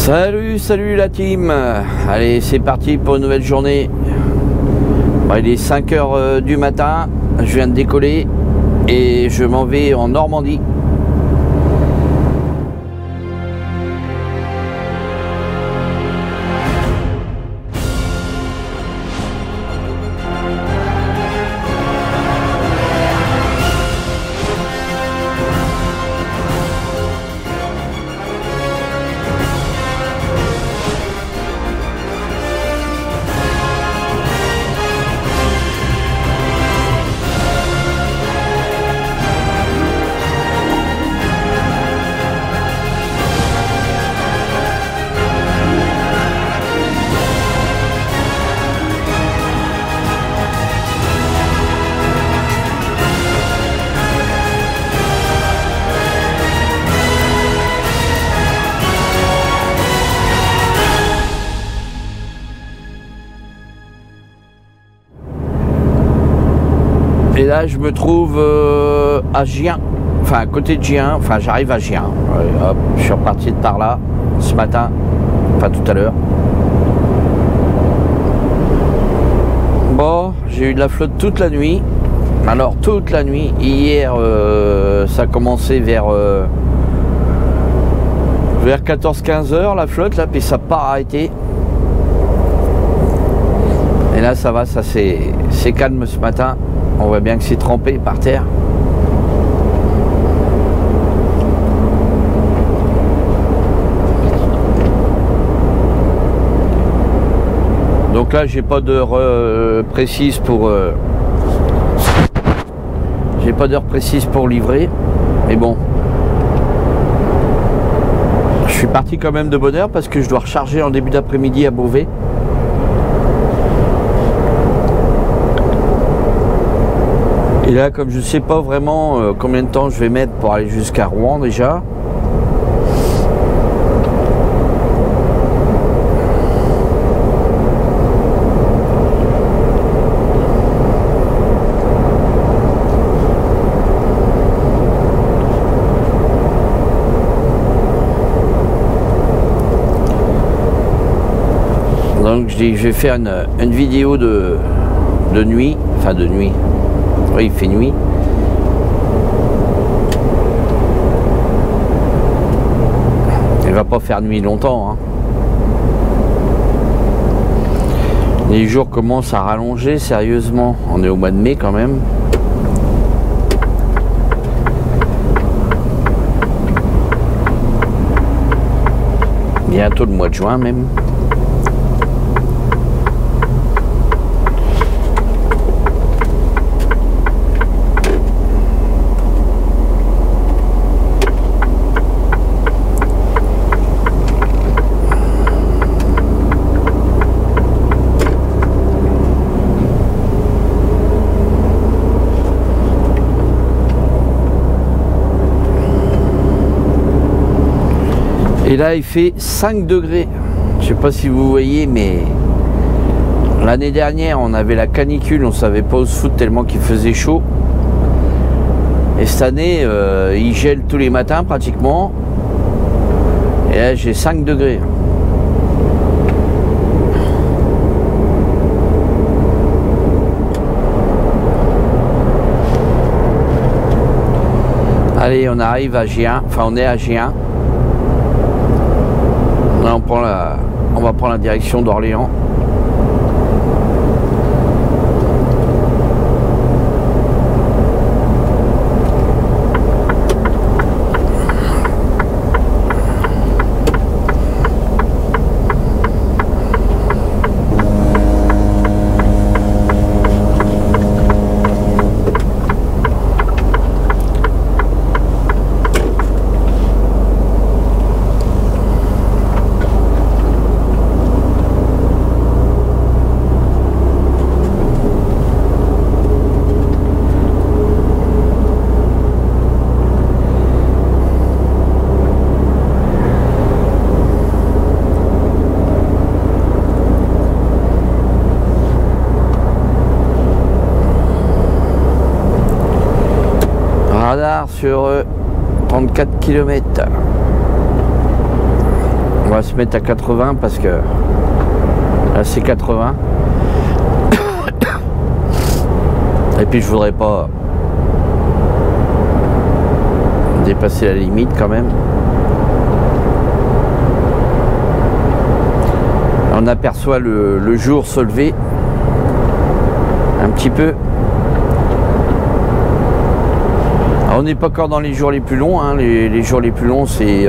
Salut la team. Allez, c'est parti pour une nouvelle journée. Bon, il est 5 h du matin, je viens de décoller et je m'en vais en Normandie. Et là je me trouve à Gien, enfin à côté de Gien, enfin j'arrive à Gien. Hop, je suis reparti de par là ce matin, enfin tout à l'heure. Bon, j'ai eu de la flotte toute la nuit. Alors toute la nuit, hier ça a commencé vers 14-15 heures la flotte là, puis ça n'a pas arrêté. Et là ça va, ça c'est calme ce matin. On voit bien que c'est trempé par terre. Donc là, j'ai pas d'heure précise pour livrer. Mais bon, je suis parti quand même de bonne heure parce que je dois recharger en début d'après-midi à Beauvais. Et là, comme je ne sais pas vraiment combien de temps je vais mettre pour aller jusqu'à Rouen déjà. Donc je vais faire une vidéo de nuit, enfin de nuit. Oui, il fait nuit. Il va pas faire nuit longtemps, hein. Les jours commencent à rallonger sérieusement. On est au mois de mai quand même. Bientôt le mois de juin même. Et là il fait 5 degrés. Je sais pas si vous voyez, mais l'année dernière on avait la canicule, on savait pas où se foutre tellement qu'il faisait chaud. Et cette année il gèle tous les matins pratiquement. Et là j'ai 5 degrés. Allez, on arrive à Gien, enfin on est à Gien. Là, on va prendre la direction d'Orléans. radar sur 34 km. va se mettre à 80 parce que là c'est 80. Et puis je voudrais pas dépasser la limite quand même. On aperçoit le jour se lever un petit peu. Alors, on n'est pas encore dans les jours les plus longs, hein. Les jours les plus longs c'est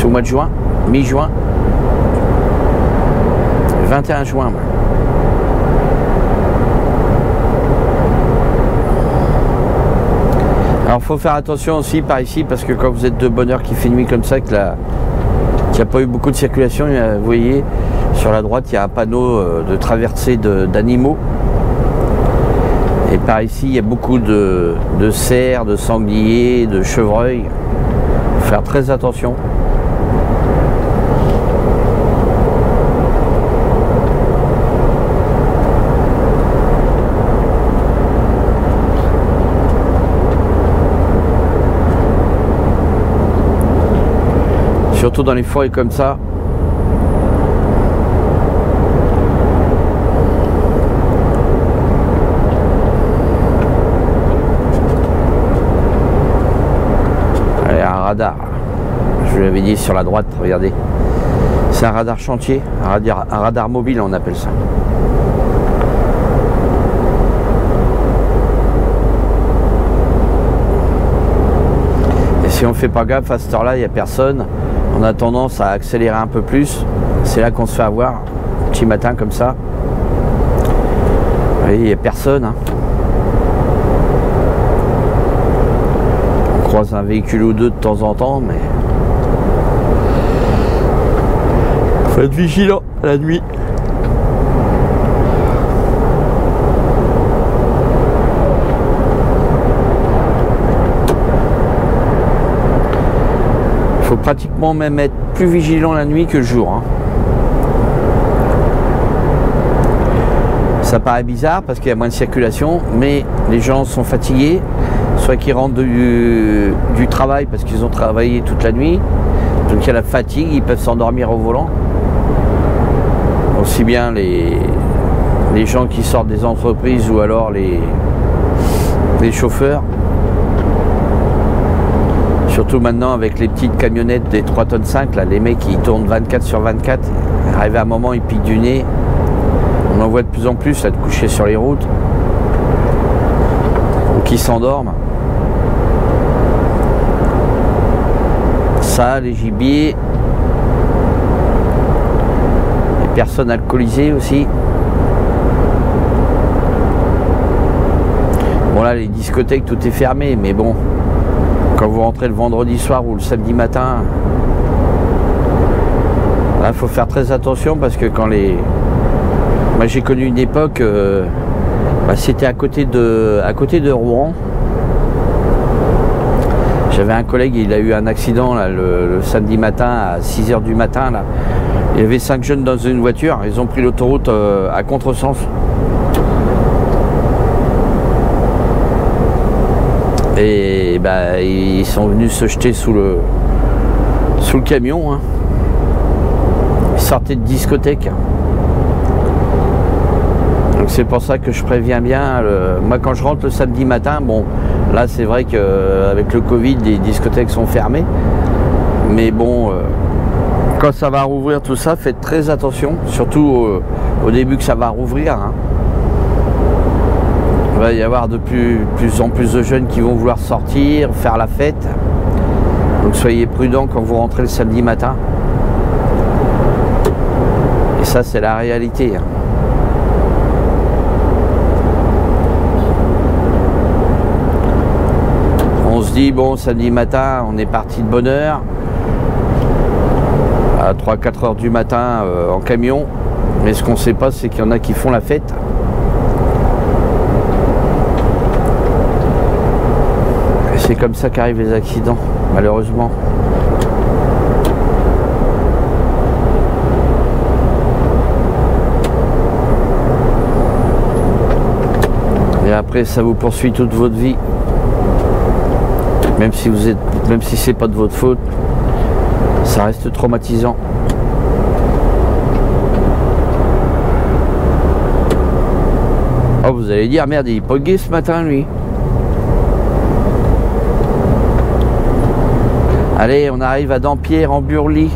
au mois de juin, mi-juin, 21 juin. Alors faut faire attention aussi par ici parce que quand vous êtes de bonne heure qu'il fait nuit comme ça, qu'il n'y a pas eu beaucoup de circulation, vous voyez sur la droite il y a un panneau de traversée d'animaux. Et par ici il y a beaucoup de cerfs, de sangliers, de chevreuils. Faut faire très attention. Surtout dans les forêts comme ça. Allez, un radar. Je vous l'avais dit sur la droite, regardez. C'est un radar chantier, un radar mobile on appelle ça. Et si on fait pas gaffe à cette heure-là, il n'y a personne. On a tendance à accélérer un peu plus. C'est là qu'on se fait avoir. Petit matin comme ça. Vous voyez, il n'y a personne. Hein. On croise un véhicule ou deux de temps en temps, mais faut être vigilant la nuit. Faut pratiquement même être plus vigilant la nuit que le jour. Hein. Ça paraît bizarre parce qu'il y a moins de circulation, mais les gens sont fatigués, soit qu'ils rentrent du travail parce qu'ils ont travaillé toute la nuit, donc il y a la fatigue, ils peuvent s'endormir au volant. Aussi bien les gens qui sortent des entreprises ou alors les chauffeurs. Surtout maintenant avec les petites camionnettes des 3,5 tonnes, là, les mecs qui tournent 24 sur 24, arrivé à un moment ils piquent du nez. On en voit de plus en plus là, de coucher sur les routes. Ou qui s'endorment. Ça, les gibiers. Les personnes alcoolisées aussi. Bon là les discothèques tout est fermé, mais bon. Quand vous rentrez le vendredi soir ou le samedi matin, là, faut faire très attention parce que quand les... Moi j'ai connu une époque, c'était à côté de Rouen. J'avais un collègue, il a eu un accident là, le samedi matin à 6 h du matin. Là. Il y avait 5 jeunes dans une voiture, ils ont pris l'autoroute à contresens. Et ils sont venus se jeter sous le camion. Hein. Ils sortaient de discothèque. Donc c'est pour ça que je préviens bien. Moi quand je rentre le samedi matin, bon là c'est vrai qu'avec le Covid les discothèques sont fermées. Mais bon, quand ça va rouvrir tout ça, faites très attention. Surtout au début que ça va rouvrir. Hein. Il va y avoir de plus en plus de jeunes qui vont vouloir sortir, faire la fête. Donc soyez prudents quand vous rentrez le samedi matin. Et ça c'est la réalité. Hein. On se dit bon samedi matin on est parti de bonne heure. À 3-4 heures du matin en camion. Mais ce qu'on ne sait pas c'est qu'il y en a qui font la fête. C'est comme ça qu'arrivent les accidents, malheureusement. Et après, ça vous poursuit toute votre vie. Même si c'est pas de votre faute, ça reste traumatisant. Oh, vous allez dire, merde, il est pas gay ce matin, lui. Allez, on arrive à Dampierre en Burly.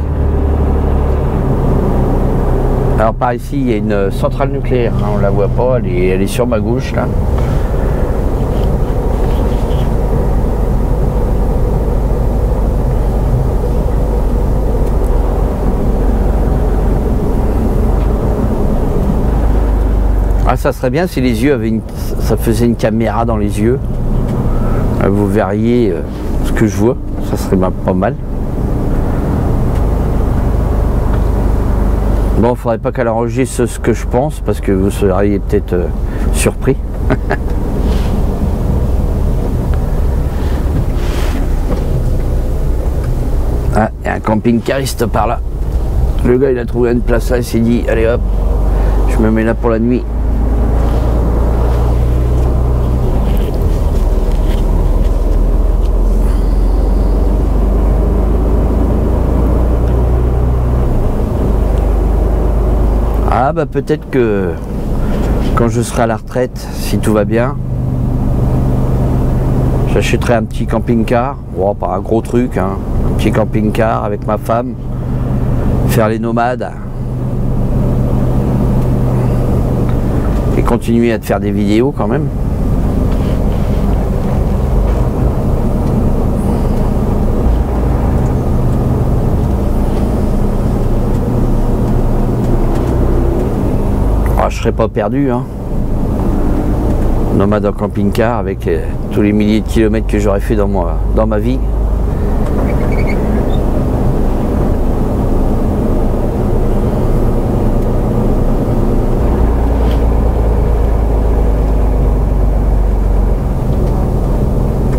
Alors par ici, il y a une centrale nucléaire, hein, on la voit pas, elle est sur ma gauche là. Ah, ça serait bien si les yeux avaient ça faisait une caméra dans les yeux. Vous verriez ce que je vois, ça serait pas mal. Bon, il faudrait pas qu'elle enregistre ce que je pense, parce que vous seriez peut-être surpris. Ah, il y a un camping-cariste par là. Le gars, il a trouvé une place là, il s'est dit, allez hop, je me mets là pour la nuit. Ah bah peut-être que quand je serai à la retraite, si tout va bien, j'achèterai un petit camping-car, bon, pas un gros truc, hein, un petit camping-car avec ma femme, faire les nomades et continuer à te faire des vidéos quand même. Je serais pas perdu, hein. Nomade en camping-car avec tous les milliers de kilomètres que j'aurais fait dans ma vie.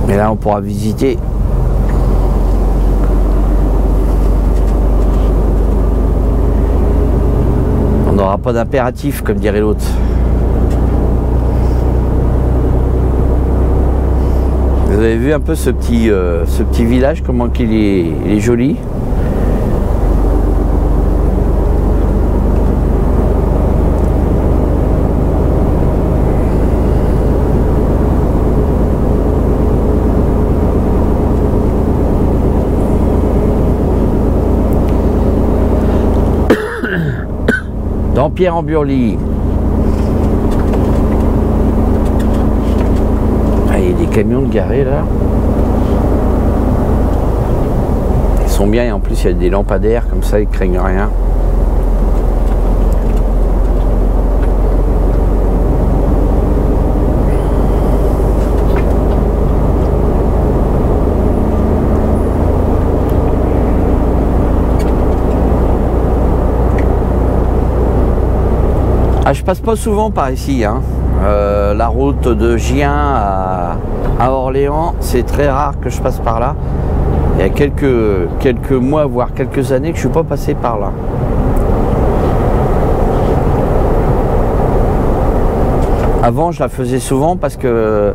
Mais là on pourra visiter. On n'aura pas d'impératif, comme dirait l'autre. Vous avez vu un peu ce petit village, comment il est joli. Dampierre en Burly. Ah, il y a des camions de garés là. Ils sont bien et en plus il y a des lampadaires comme ça, ils craignent rien. Ah, je passe pas souvent par ici, hein. La route de Gien à Orléans, c'est très rare que je passe par là. Il y a quelques mois, voire quelques années que je suis pas passé par là. Avant, je la faisais souvent parce que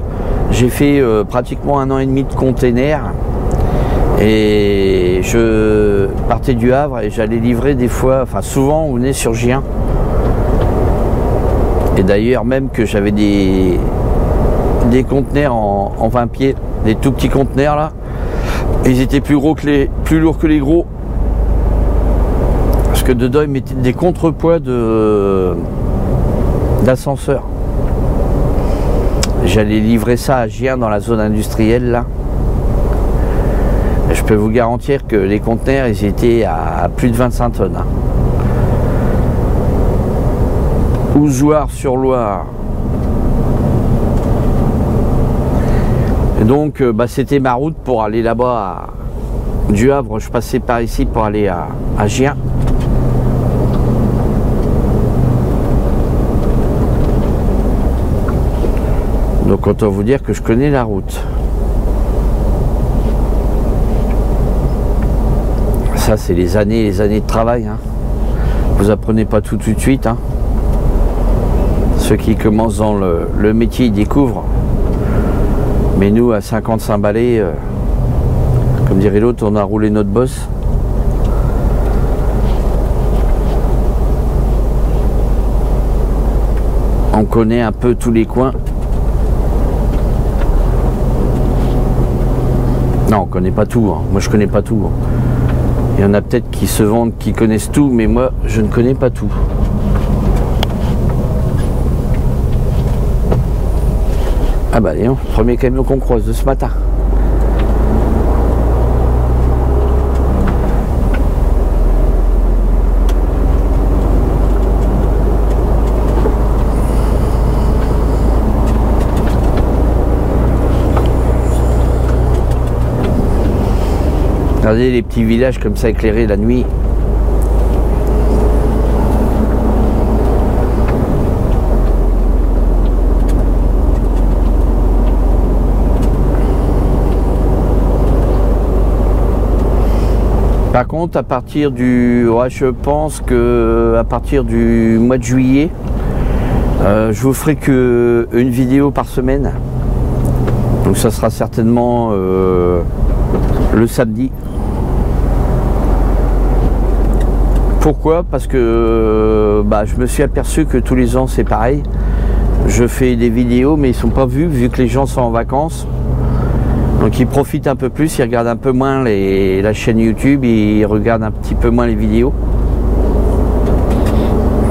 j'ai fait pratiquement 1 an et demi de container et je partais du Havre et j'allais livrer des fois, enfin souvent on venait sur Gien. Et d'ailleurs même que j'avais des conteneurs en 20 pieds, des tout petits conteneurs là, ils étaient plus lourds que les gros. Parce que dedans ils mettaient des contrepoids d'ascenseur. J'allais livrer ça à Gien dans la zone industrielle là. Et je peux vous garantir que les conteneurs ils étaient à plus de 25 tonnes. Hein. Ozoir-sur-Loire. Et donc c'était ma route pour aller là-bas du Havre, je passais par ici pour aller à Gien. Donc autant vous dire que je connais la route. Ça c'est les années de travail, hein. Vous apprenez pas tout de suite, hein. Ceux qui commencent dans le métier, ils découvrent. Mais nous, à 55 balais, comme dirait l'autre, on a roulé notre bosse. On connaît un peu tous les coins. Non, on connaît pas tout, hein. Moi je connais pas tout, hein. Il y en a peut-être qui se vendent, qui connaissent tout, mais moi je ne connais pas tout. Ah bah allez, premier camion qu'on croise de ce matin. Regardez les petits villages comme ça éclairés la nuit. Par contre, à partir du, ouais, je pense que à partir du mois de juillet, je vous ferai que une vidéo par semaine. Donc ça sera certainement le samedi. Pourquoi? Parce que je me suis aperçu que tous les ans c'est pareil. Je fais des vidéos mais ils sont pas vus vu que les gens sont en vacances. Donc ils profitent un peu plus, ils regardent un peu moins la chaîne YouTube, ils regardent un petit peu moins les vidéos.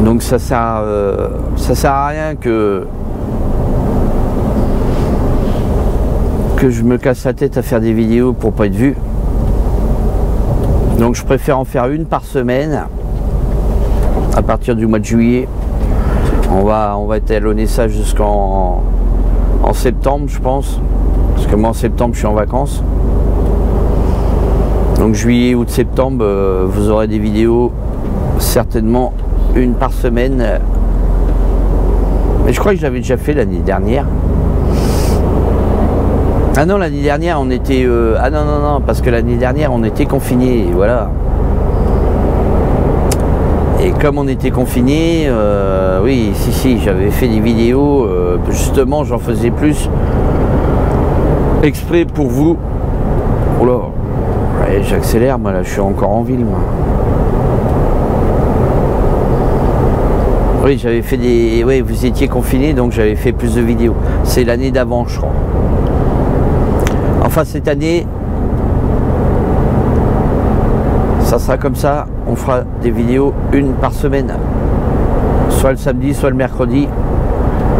Donc ça sert à rien que je me casse la tête à faire des vidéos pour pas être vu. Donc je préfère en faire une par semaine. À partir du mois de juillet, on va étalonner ça jusqu'en septembre, je pense. Parce que moi en septembre je suis en vacances. Donc juillet, août, septembre, vous aurez des vidéos certainement une par semaine. Mais je crois que je l'avais déjà fait l'année dernière. Ah non, l'année dernière on était... ah non, parce que l'année dernière on était confinés, voilà. Et comme on était confinés, oui, si, j'avais fait des vidéos, justement j'en faisais plus exprès pour vous. Oh là, ouais, j'accélère, moi là, je suis encore en ville, moi. Oui, j'avais fait des... Oui, vous étiez confinés, donc j'avais fait plus de vidéos. C'est l'année d'avant, je crois. Enfin, cette année, ça sera comme ça. On fera des vidéos une par semaine. Soit le samedi, soit le mercredi.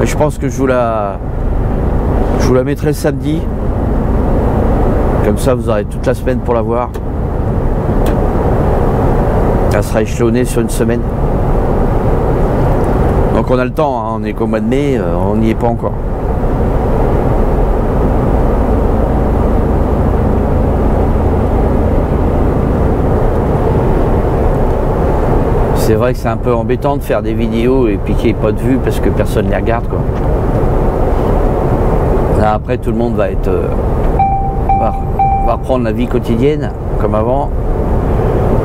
Mais je pense que je vous la mettrai le samedi. Comme ça, vous aurez toute la semaine pour la voir. Elle sera échelonnée sur une semaine. Donc on a le temps, hein. On est qu'au mois de mai, on n'y est pas encore. C'est vrai que c'est un peu embêtant de faire des vidéos et puis qu'il n'y ait pas de vues parce que personne ne les regarde, quoi. Là, après tout le monde va être va reprendre la vie quotidienne comme avant.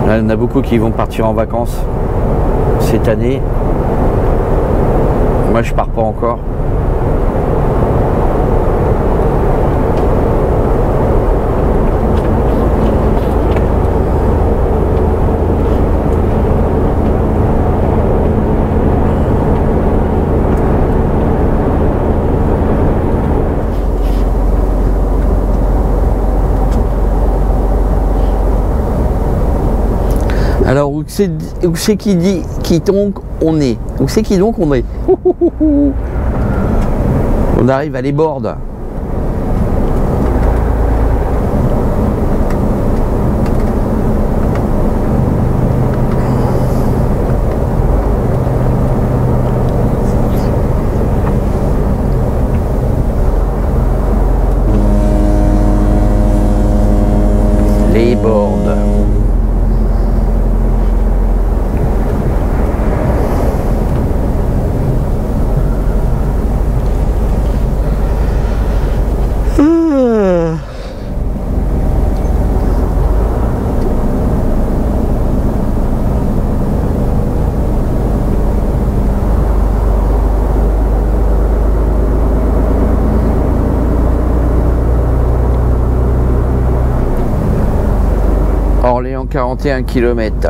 Là, il y en a beaucoup qui vont partir en vacances cette année. Moi je pars pas encore. Alors où c'est qui dit qui donc on est? Où c'est qui donc on est? On arrive à les bordes. Les bordes. Orléans 41 km.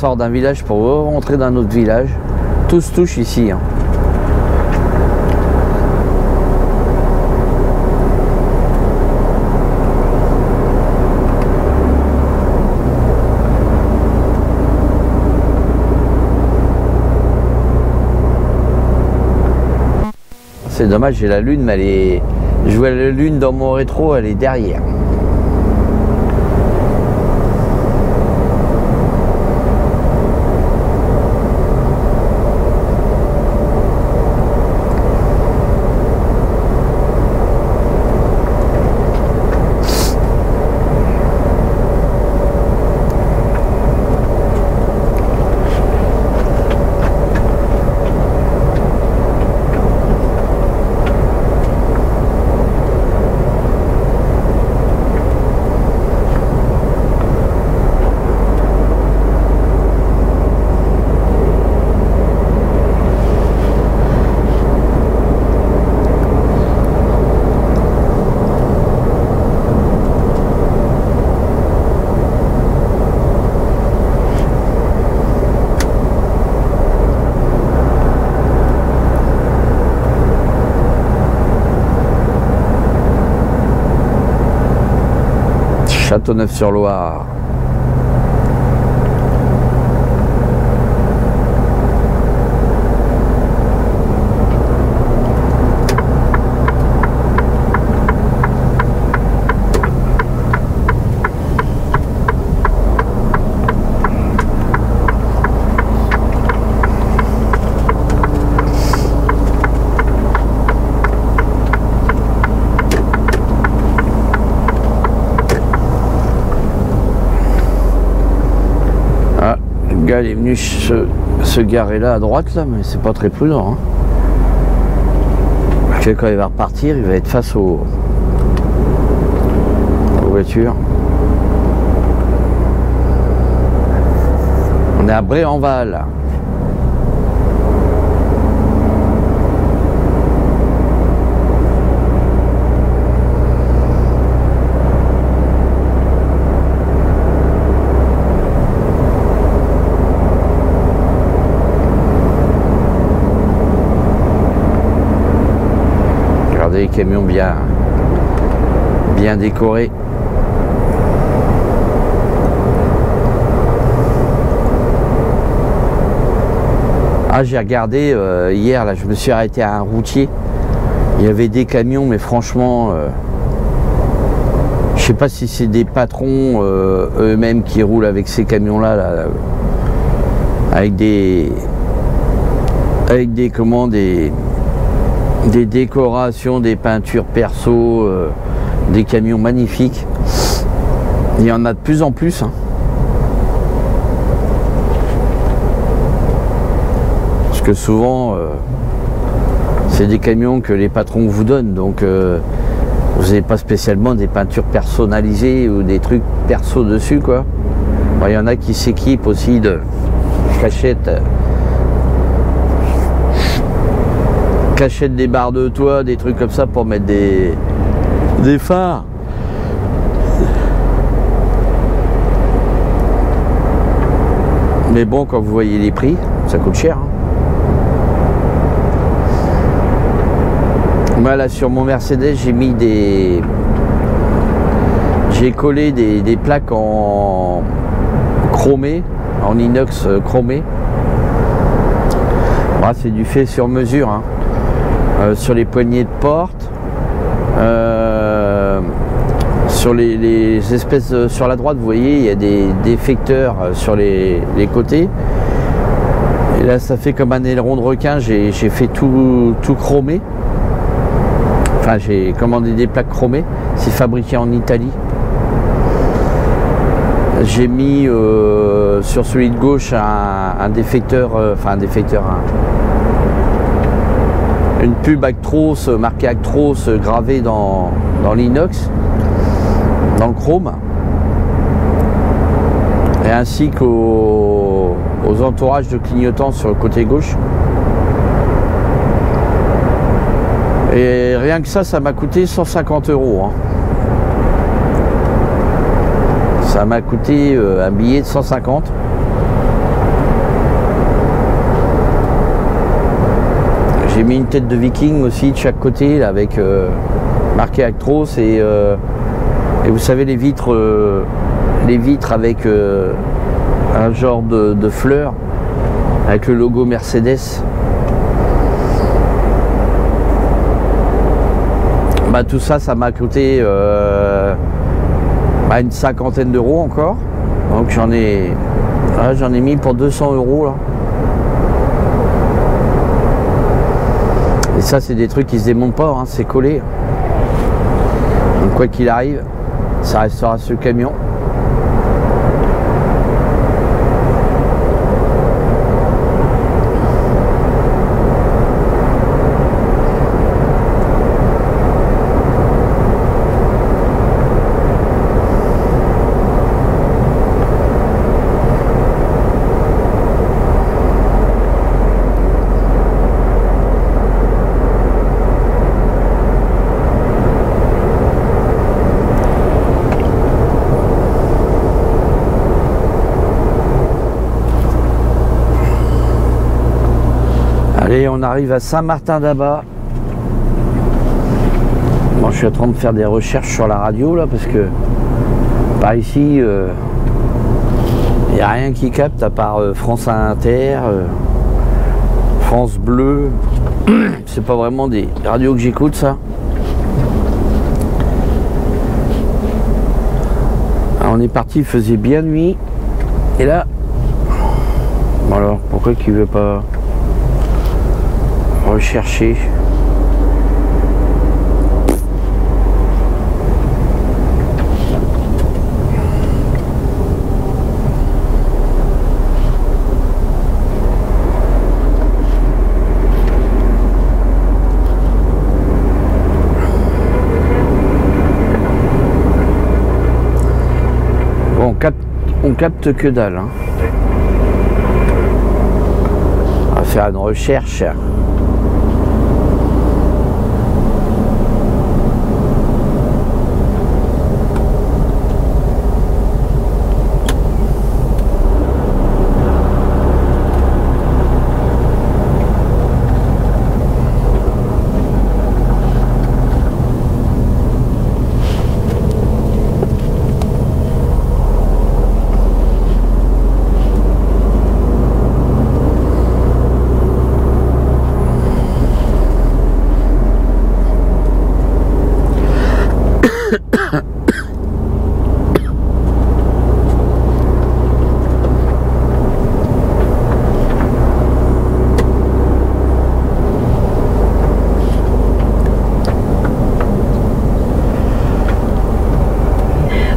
sort d'un village pour rentrer dans un autre village. Tout se touche ici. Hein. C'est dommage, j'ai la lune, mais elle est... Je vois la lune dans mon rétro, elle est derrière. Châteauneuf-sur-Loire. Le gars il est venu se garer là à droite là, mais c'est pas très prudent. Hein. Parce que quand il va repartir, il va être face aux voitures. On est à Bray-en-Val. Des camions bien décorés. Ah, j'ai regardé hier, là, je me suis arrêté à un routier. Il y avait des camions, mais franchement, je sais pas si c'est des patrons eux-mêmes qui roulent avec ces camions-là, là, avec des décorations, des peintures perso, des camions magnifiques. Il y en a de plus en plus. Hein. Parce que souvent, c'est des camions que les patrons vous donnent. Donc, vous n'avez pas spécialement des peintures personnalisées ou des trucs perso dessus, quoi. Bon, il y en a qui s'équipent aussi de cachettes. Des barres de toit, des trucs comme ça pour mettre des phares. Mais bon, quand vous voyez les prix, ça coûte cher. Hein. Moi là sur mon Mercedes, j'ai collé des plaques en chromé, en inox chromé. Voilà, c'est du fait sur mesure. Hein. Sur les poignées de porte, sur les espèces sur la droite, vous voyez, il y a des défecteurs sur les côtés. Et là, ça fait comme un aileron de requin. J'ai fait tout chromé. Enfin, j'ai commandé des plaques chromées. C'est fabriqué en Italie. J'ai mis sur celui de gauche un défecteur, une pub Actros, marquée Actros, gravée dans l'inox, dans le chrome, et ainsi qu'aux entourages de clignotants sur le côté gauche. Et rien que ça m'a coûté 150 €. Hein. Ça m'a coûté un billet de 150. J'ai mis une tête de viking aussi de chaque côté là, avec marqué Actros et vous savez les vitres avec un genre de fleurs avec le logo Mercedes. Bah, tout ça, ça m'a coûté une 50aine d'euros encore. Donc j'en ai mis pour 200 euros là. Et ça, c'est des trucs qui se démontent pas, hein, c'est collé. Donc quoi qu'il arrive, ça restera ce camion. Allez, on arrive à Saint-Martin-d'Abat. Bon, je suis en train de faire des recherches sur la radio là parce que par ici, il n'y a rien qui capte à part France Inter, France Bleu. C'est pas vraiment des radios que j'écoute ça. Alors, on est parti, il faisait bien nuit. Et là, bon alors pourquoi qu'il veut pas rechercher? Bon, on capte que dalle, hein. On va faire une recherche.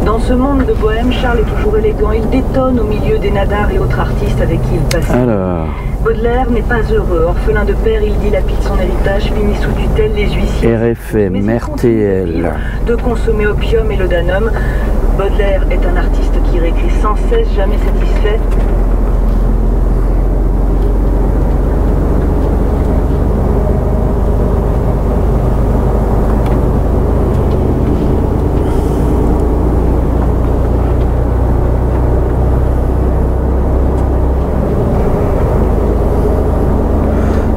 Dans ce monde de bohème, Charles est toujours élégant. Il détonne au milieu des nadars et autres artistes avec qui il passe. Alors, Baudelaire n'est pas heureux. Orphelin de père, il dilapide son héritage, finit sous tutelle les huissiers. RFM, RTL. De consommer opium et l'odanum. Baudelaire est un artiste qui réécrit sans cesse, jamais satisfait.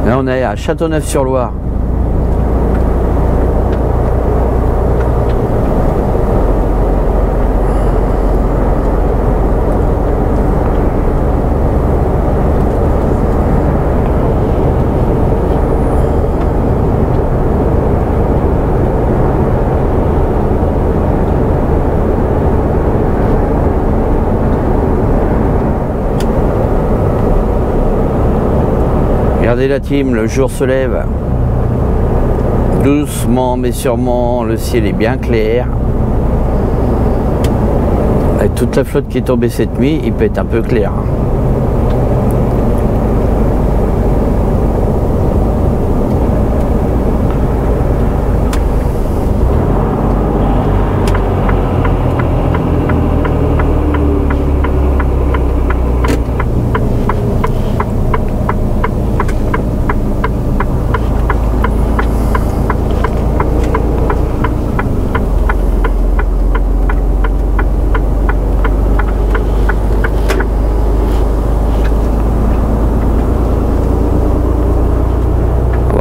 Là, on est à Châteauneuf-sur-Loire. Regardez la team, le jour se lève. Doucement mais sûrement, le ciel est bien clair. Avec toute la flotte qui est tombée cette nuit, il peut être un peu clair.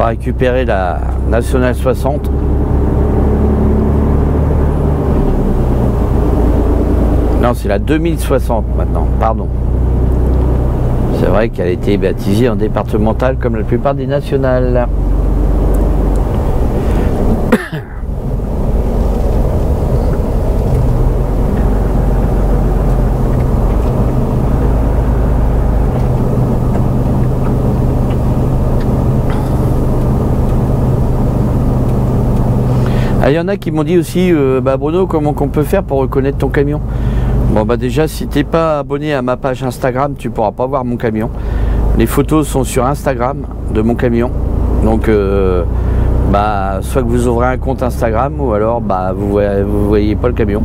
va récupérer la Nationale 60. Non, c'est la 2060 maintenant, pardon. C'est vrai qu'elle a été baptisée en départementale comme la plupart des nationales. Il y en a qui m'ont dit aussi, Bruno, comment qu'on peut faire pour reconnaître ton camion? Bon bah déjà, si t'es pas abonné à ma page Instagram, tu pourras pas voir mon camion. Les photos sont sur Instagram de mon camion. Donc soit que vous ouvrez un compte Instagram ou alors vous voyez pas le camion.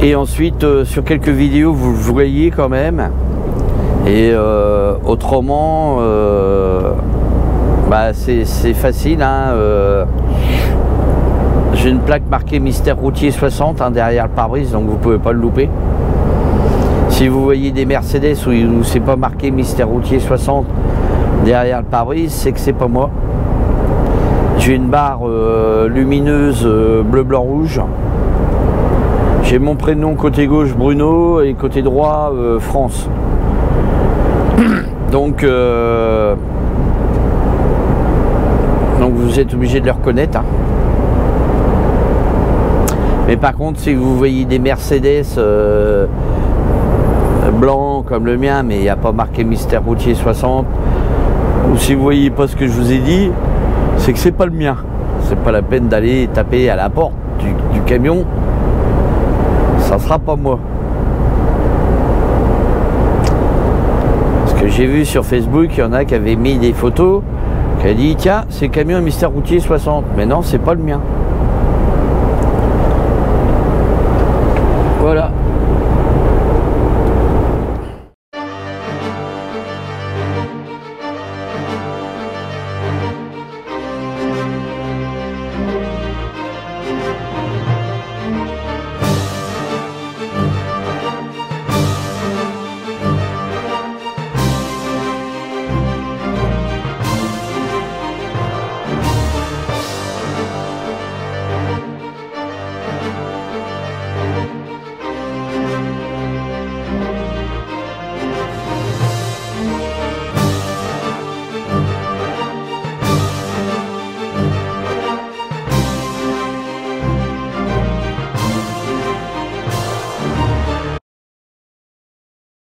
Et ensuite sur quelques vidéos vous le voyez quand même. Et autrement c'est facile hein, j'ai une plaque marquée Mystère Routier 60 hein, derrière le pare-brise, donc vous pouvez pas le louper. Si vous voyez des Mercedes où c'est pas marqué Mystère Routier 60 derrière le pare-brise, c'est que c'est pas moi. J'ai une barre lumineuse bleu blanc rouge. J'ai mon prénom côté gauche Bruno et côté droit France. Donc vous êtes obligé de le reconnaître hein. Mais par contre, si vous voyez des Mercedes blancs comme le mien, mais il n'y a pas marqué Mystère Routier 60, ou si vous voyez pas ce que je vous ai dit, c'est que c'est pas le mien. C'est pas la peine d'aller taper à la porte du camion. Ça sera pas moi. Parce que j'ai vu sur Facebook, il y en a qui avaient mis des photos, qui a dit tiens, c'est camion Mystère Routier 60. Mais non, c'est pas le mien.